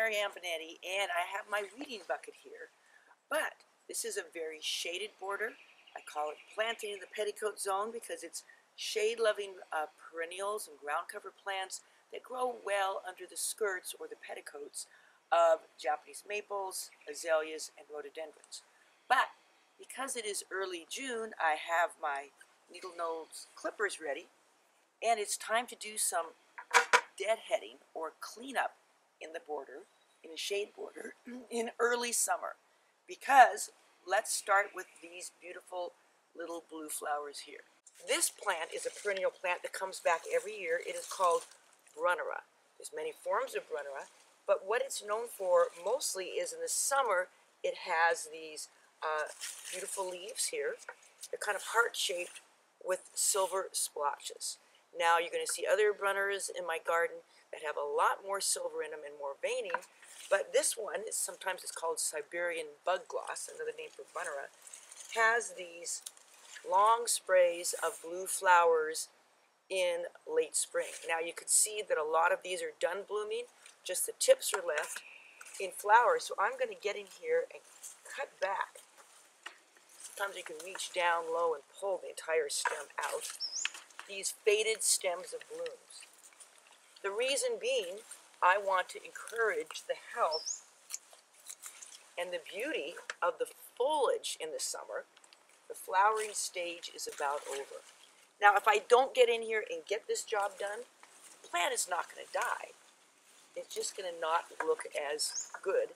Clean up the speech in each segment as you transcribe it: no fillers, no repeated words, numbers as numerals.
Marianne Binneti, and I have my weeding bucket here. But this is a very shaded border. I call it planting in the petticoat zone because it's shade-loving perennials and ground cover plants that grow well under the skirts or the petticoats of Japanese maples, azaleas, and rhododendrons. But because it is early June, I have my needle nose clippers ready, and it's time to do some deadheading or cleanup in the border, in a shade border, in early summer. Because let's start with these beautiful little blue flowers here. This plant is a perennial plant that comes back every year. It is called Brunnera. There's many forms of Brunnera, but what it's known for mostly is in the summer it has these beautiful leaves here. They're kind of heart-shaped with silver splotches. Now you're going to see other Brunneras in my garden that have a lot more silver in them and more veining, but this one, sometimes it's called Siberian bug gloss, another name for Brunnera, has these long sprays of blue flowers in late spring. Now you can see that a lot of these are done blooming, just the tips are left in flowers. So I'm going to get in here and cut back. Sometimes you can reach down low and pull the entire stem out. These faded stems of blooms. The reason being, I want to encourage the health and the beauty of the foliage in the summer. The flowering stage is about over. Now, if I don't get in here and get this job done, the plant is not going to die. It's just going to not look as good.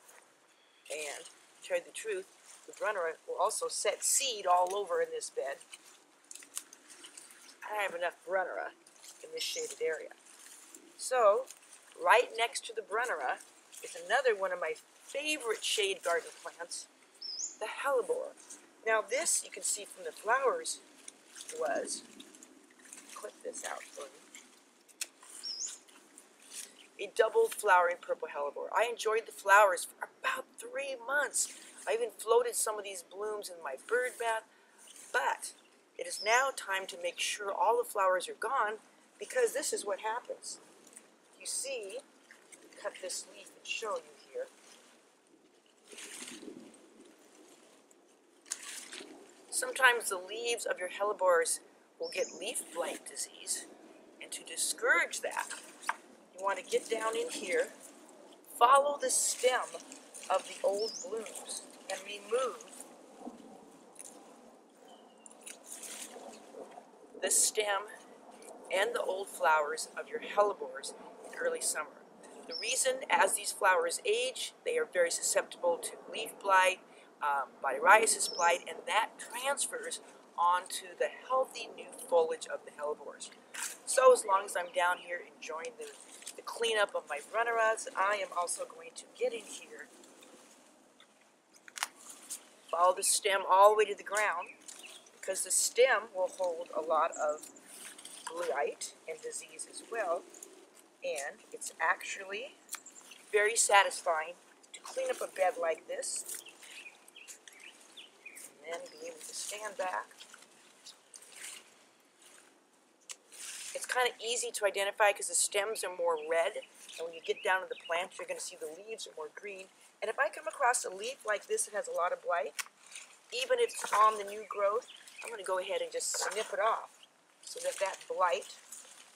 And to tell you the truth, the Brunnera will also set seed all over in this bed. I have enough Brunnera in this shaded area. So, right next to the Brunnera is another one of my favorite shade garden plants, the hellebore. Now this, you can see from the flowers, was, clip this out for you, a double flowering purple hellebore. I enjoyed the flowers for about 3 months. I even floated some of these blooms in my bird bath, but it is now time to make sure all the flowers are gone, because this is what happens. You see, cut this leaf and show you here. Sometimes the leaves of your hellebores will get leaf blight disease, and to discourage that, you want to get down in here, follow the stem of the old blooms, and remove the stem and the old flowers of your hellebores in early summer. The reason, as these flowers age, they are very susceptible to leaf blight, biodiasis blight, and that transfers onto the healthy new foliage of the hellebores. So as long as I'm down here enjoying the cleanup of my Brunneras, I am also going to get in here, follow the stem all the way to the ground, because the stem will hold a lot of blight and disease as well, and it's actually very satisfying to clean up a bed like this and then be able to stand back. It's kind of easy to identify because the stems are more red, and when you get down to the plant, you're going to see the leaves are more green. And if I come across a leaf like this that has a lot of blight, even if it's on the new growth, I'm going to go ahead and just snip it off so that that blight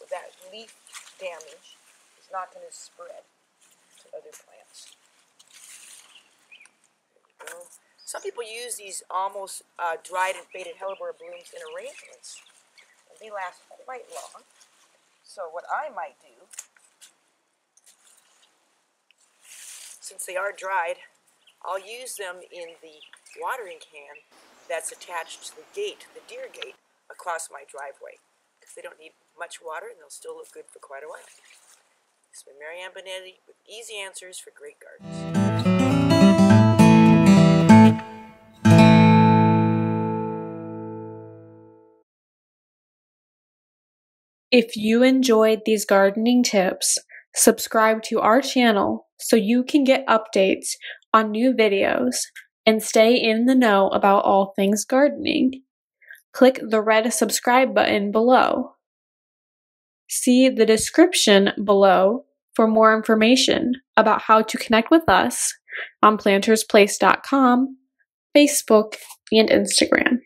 or that leaf damage is not going to spread to other plants. There we go. Some people use these almost dried and faded hellebore blooms in arrangements, and they last quite long. So what I might do, since they are dried, I'll use them in the watering can that's attached to the gate, the deer gate, across my driveway, because they don't need much water and they'll still look good for quite a while. This has been Marianne Binneti with easy answers for great gardens. If you enjoyed these gardening tips, subscribe to our channel so you can get updates on new videos and stay in the know about all things gardening. Click the red subscribe button below. See the description below for more information about how to connect with us on PlantersPlace.com, Facebook, and Instagram.